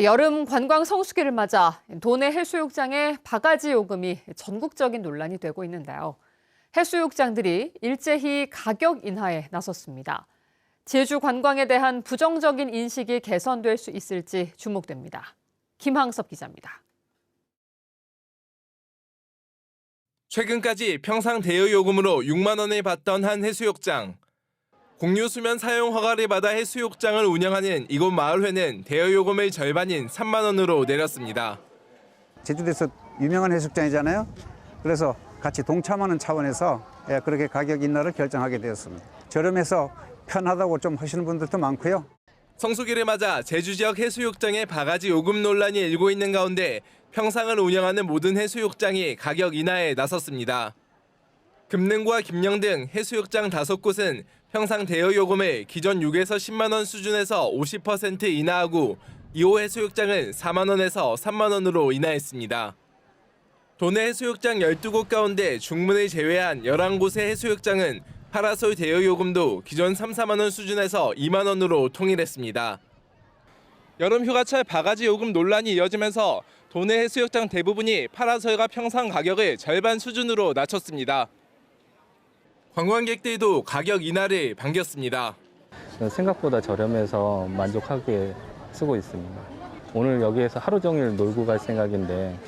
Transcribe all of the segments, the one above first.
여름 관광 성수기를 맞아 도내 해수욕장의 바가지 요금이 전국적인 논란이 되고 있는데요. 해수욕장들이 일제히 가격 인하에 나섰습니다. 제주 관광에 대한 부정적인 인식이 개선될 수 있을지 주목됩니다. 김항섭 기자입니다. 최근까지 평상 대여 요금으로 6만 원을 받던 한 해수욕장. 공유 수면 사용 허가를 받아 해수욕장을 운영하는 이곳 마을회는 대여 요금을 절반인 3만 원으로 내렸습니다. 제주도에서 유명한 해수욕장이잖아요. 그래서 같이 동참하는 차원에서 그렇게 가격 인하를 결정하게 되었습니다. 저렴해서 편하다고 좀 하시는 분들도 많고요. 성수기를 맞아 제주 지역 해수욕장의 바가지 요금 논란이 일고 있는 가운데 평상을 운영하는 모든 해수욕장이 가격 인하에 나섰습니다. 금능과 김영 등 해수욕장 5곳은 평상 대여 요금을 기존 6에서 10만 원 수준에서 50% 인하하고 2호 해수욕장은 4만 원에서 3만 원으로 인하했습니다. 도내 해수욕장 12곳 가운데 중문을 제외한 11곳의 해수욕장은 파라솔 대여 요금도 기존 3, 4만 원 수준에서 2만 원으로 통일했습니다. 여름 휴가철 바가지 요금 논란이 이어지면서 도내 해수욕장 대부분이 파라솔과 평상 가격을 절반 수준으로 낮췄습니다. 관광객들도 가격 인하를 반겼습니다. 생각보다 저렴해서 만족하게 쓰고 있습니다. 오늘 여기에서 하루 종일 놀고 갈 생각인데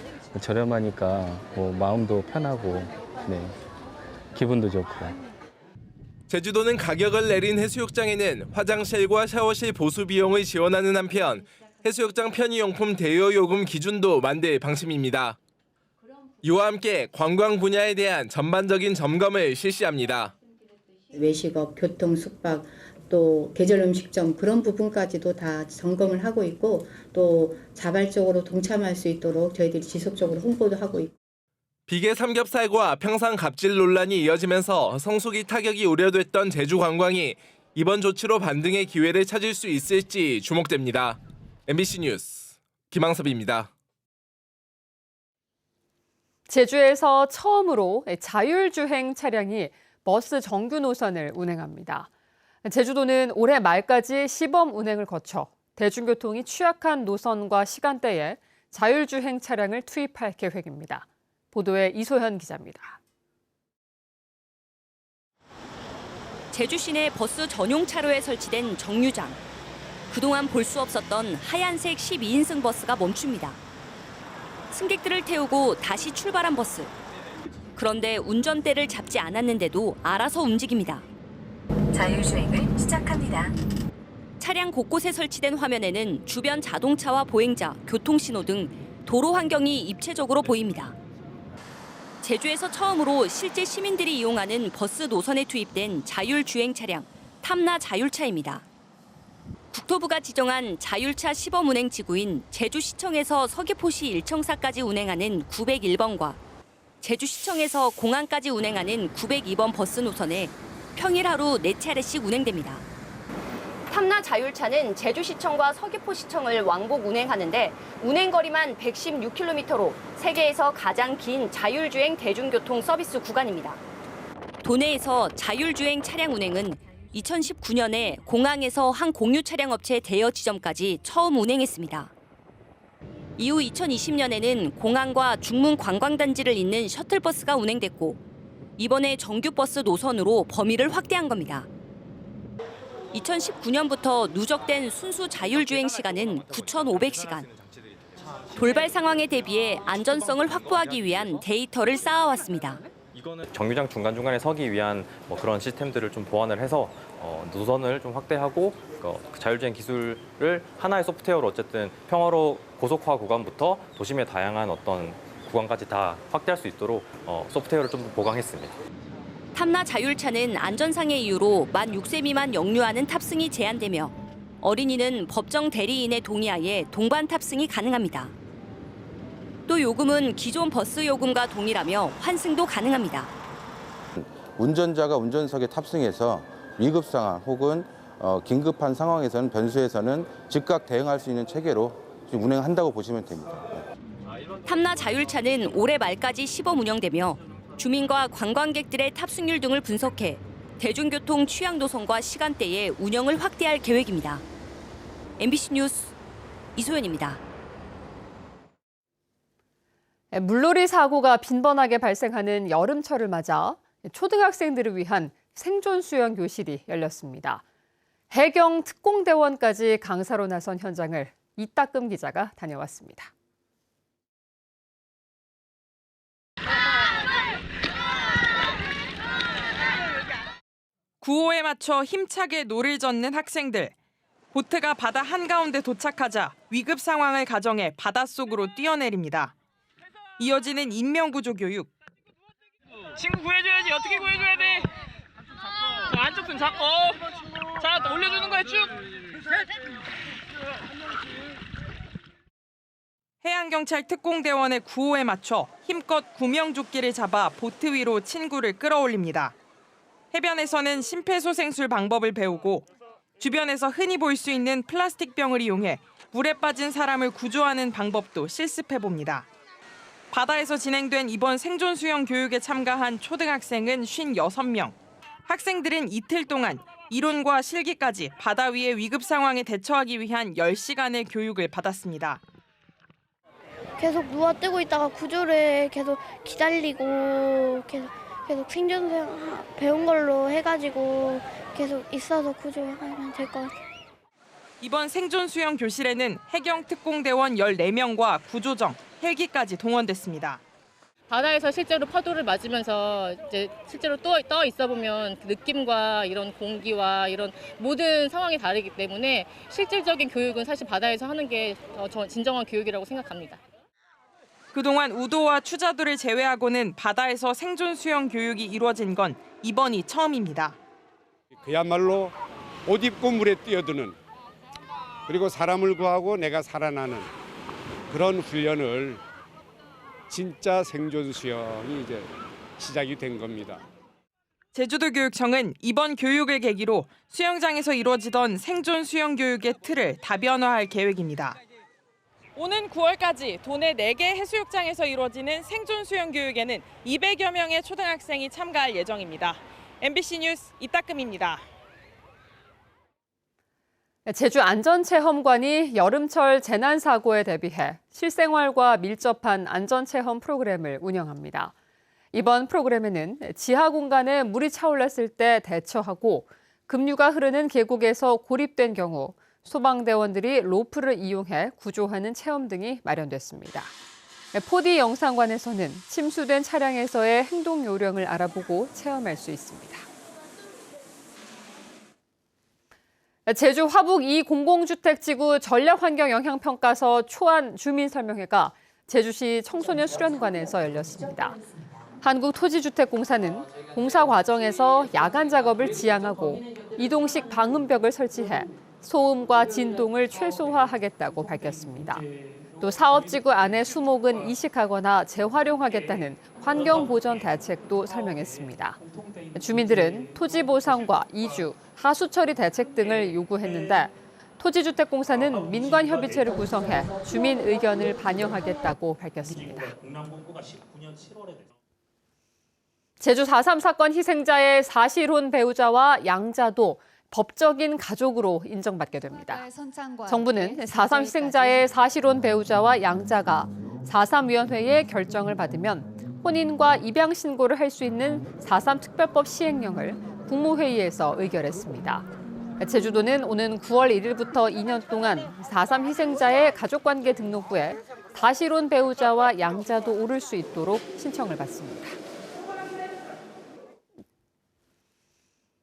저렴하니까 마음도 편하고 기분도 좋고. 제주도는 가격을 내린 해수욕장에는 화장실과 샤워실 보수 비용을 지원하는 한편 해수욕장 편의용품 대여 요금 기준도 만들 방침입니다. 이와 함께 관광 분야에 대한 전반적인 점검을 실시합니다. 외식업, 교통, 숙박, 또 계절 음식점 그런 부분까지도 다 점검을 하고 있고 또 자발적으로 동참할 수 있도록 저희들이 지속적으로 홍보도 하고 있고. 비계 삼겹살과 평상 갑질 논란이 이어지면서 성수기 타격이 우려됐던 제주 관광이 이번 조치로 반등의 기회를 찾을 수 있을지 주목됩니다. MBC 뉴스 김항섭입니다. 제주에서 처음으로 자율주행 차량이 버스 정규 노선을 운행합니다. 제주도는 올해 말까지 시범 운행을 거쳐 대중교통이 취약한 노선과 시간대에 자율주행 차량을 투입할 계획입니다. 보도에 이소현 기자입니다. 제주 시내 버스 전용 차로에 설치된 정류장. 그동안 볼 수 없었던 하얀색 12인승 버스가 멈춥니다. 승객들을 태우고 다시 출발한 버스. 그런데 운전대를 잡지 않았는데도 알아서 움직입니다. 자율주행을 시작합니다. 차량 곳곳에 설치된 화면에는 주변 자동차와 보행자, 교통신호 등 도로 환경이 입체적으로 보입니다. 제주에서 처음으로 실제 시민들이 이용하는 버스 노선에 투입된 자율주행 차량, 탐나 자율차입니다. 국토부가 지정한 자율차 시범 운행 지구인 제주시청에서 서귀포시 일청사까지 운행하는 901번과 제주시청에서 공항까지 운행하는 902번 버스 노선에 평일 하루 4차례씩 운행됩니다. 탐나 자율차는 제주시청과 서귀포시청을 왕복 운행하는데 운행거리만 116km로 세계에서 가장 긴 자율주행 대중교통 서비스 구간입니다. 도내에서 자율주행 차량 운행은 2019년에 공항에서 한 공유 차량 업체 대여 지점까지 처음 운행했습니다. 이후 2020년에는 공항과 중문 관광단지를 잇는 셔틀버스가 운행됐고 이번에 정규버스 노선으로 범위를 확대한 겁니다. 2019년부터 누적된 순수 자율주행 시간은 9,500시간. 돌발 상황에 대비해 안전성을 확보하기 위한 데이터를 쌓아왔습니다. 정류장 중간중간에 서기 위한 그런 시스템들을 좀 보완을 해서 노선을 좀 확대하고 자율주행 기술을 하나의 소프트웨어로 어쨌든 평화로 고속화 구간부터 도심의 다양한 어떤 구간까지 다 확대할 수 있도록 소프트웨어를 좀 보강했습니다. 탐나 자율차는 안전상의 이유로 만 6세 미만 영유아는 탑승이 제한되며 어린이는 법정 대리인의 동의하에 동반 탑승이 가능합니다. 또 요금은 기존 버스 요금과 동일하며 환승도 가능합니다. 운전자가 운전석에 탑승해서 위급 상황 혹은 긴급한 상황에서는 변수에서는 즉각 대응할 수 있는 체계로 운행한다고 보시면 됩니다. 탐나 자율차는 올해 말까지 시범 운영되며 주민과 관광객들의 탑승률 등을 분석해 대중교통 취약 노선과 시간대에 운영을 확대할 계획입니다. MBC 뉴스 이소연입니다. 물놀이 사고가 빈번하게 발생하는 여름철을 맞아 초등학생들을 위한 생존 수영 교실이 열렸습니다. 해경 특공대원까지 강사로 나선 현장을 이따금 기자가 다녀왔습니다. 구호에 맞춰 힘차게 노를 젓는 학생들. 보트가 바다 한가운데 도착하자 위급 상황을 가정해 바닷속으로 뛰어내립니다. 이어지는 인명구조 교육. 친구 구해줘야지. 어떻게 구해줘야 돼? 자, 안쪽 등 잡고. 자, 올려주는 거야 쭉. 해양경찰 특공대원의 구호에 맞춰 힘껏 구명조끼를 잡아 보트 위로 친구를 끌어올립니다. 해변에서는 심폐소생술 방법을 배우고 주변에서 흔히 볼 수 있는 플라스틱 병을 이용해 물에 빠진 사람을 구조하는 방법도 실습해봅니다. 바다에서 진행된 이번 생존 수영 교육에 참가한 초등학생은 56명. 학생들은 이틀 동안 이론과 실기까지 바다 위의 위급 상황에 대처하기 위한 10시간의 교육을 받았습니다. 계속 누워 뜨고 있다가 구조를 계속 기다리고 계속 생존수영 배운 걸로 해가지고 계속 있어서 구조하면 될 것 같아요. 이번 생존 수영 교실에는 해경 특공대원 14명과 구조정, 헬기까지 동원됐습니다. 바다에서 실제로 파도를 맞으면서 이제 실제로 떠 있어 보면 그 느낌과 이런 공기와 이런 모든 상황이 다르기 때문에 실질적인 교육은 사실 바다에서 하는 게 진정한 교육이라고 생각합니다. 그동안 우도와 추자도를 제외하고는 바다에서 생존 수영 교육이 이루어진 건 이번이 처음입니다. 그야말로 옷 입고 물에 뛰어드는 그리고 사람을 구하고 내가 살아나는 그런 훈련을 진짜 생존 수영이 이제 시작이 된 겁니다. 제주도교육청은 이번 교육을 계기로 수영장에서 이루어지던 생존 수영 교육의 틀을 다변화할 계획입니다. 오는 9월까지 도내 4개 해수욕장에서 이루어지는 생존 수영 교육에는 200여 명의 초등학생이 참가할 예정입니다. MBC 뉴스 이따금입니다. 제주 안전체험관이 여름철 재난사고에 대비해 실생활과 밀접한 안전체험 프로그램을 운영합니다. 이번 프로그램에는 지하 공간에 물이 차올랐을 때 대처하고 급류가 흐르는 계곡에서 고립된 경우 소방대원들이 로프를 이용해 구조하는 체험 등이 마련됐습니다. 4D 영상관에서는 침수된 차량에서의 행동 요령을 알아보고 체험할 수 있습니다. 제주 화북 2공공주택지구 전략환경영향평가서 초안 주민설명회가 제주시 청소년 수련관에서 열렸습니다. 한국토지주택공사는 공사 과정에서 야간 작업을 지향하고 이동식 방음벽을 설치해 소음과 진동을 최소화하겠다고 밝혔습니다. 또 사업지구 안의 수목은 이식하거나 재활용하겠다는 환경보전 대책도 설명했습니다. 주민들은 토지 보상과 이주, 하수 처리 대책 등을 요구했는데 토지주택공사는 민관협의체를 구성해 주민 의견을 반영하겠다고 밝혔습니다. 제주 4.3 사건 희생자의 사실혼 배우자와 양자도 법적인 가족으로 인정받게 됩니다. 정부는 4.3 희생자의 사실혼 배우자와 양자가 4.3위원회의 결정을 받으면 혼인과 입양 신고를 할 수 있는 4.3 특별법 시행령을 국무회의에서 의결했습니다. 제주도는 오는 9월 1일부터 2년 동안 4.3 희생자의 가족관계 등록부에 사실혼 배우자와 양자도 오를 수 있도록 신청을 받습니다.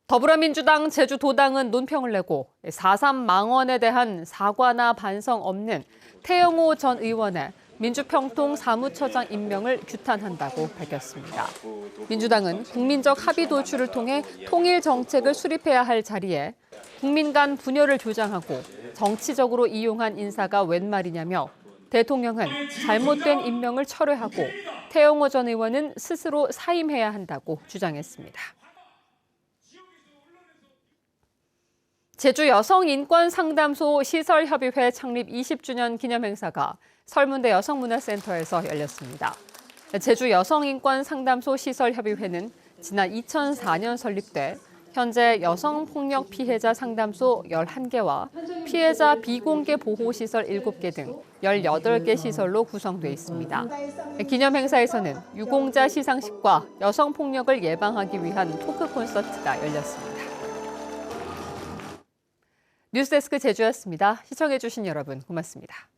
더불어민주당 제주도당은 논평을 내고 4.3 망언에 대한 사과나 반성 없는 태영호 전 의원의 민주평통 사무처장 임명을 규탄한다고 밝혔습니다. 민주당은 국민적 합의 도출을 통해 통일 정책을 수립해야 할 자리에 국민 간 분열을 조장하고 정치적으로 이용한 인사가 웬 말이냐며 대통령은 잘못된 임명을 철회하고 태영호 전 의원은 스스로 사임해야 한다고 주장했습니다. 제주 여성인권상담소 시설협의회 창립 20주년 기념행사가 설문대 여성문화센터에서 열렸습니다. 제주 여성인권상담소 시설협의회는 지난 2004년 설립돼 현재 여성폭력 피해자 상담소 11개와 피해자 비공개 보호시설 7개 등 18개 시설로 구성돼 있습니다. 기념 행사에서는 유공자 시상식과 여성폭력을 예방하기 위한 토크 콘서트가 열렸습니다. 뉴스데스크 제주였습니다. 시청해주신 여러분 고맙습니다.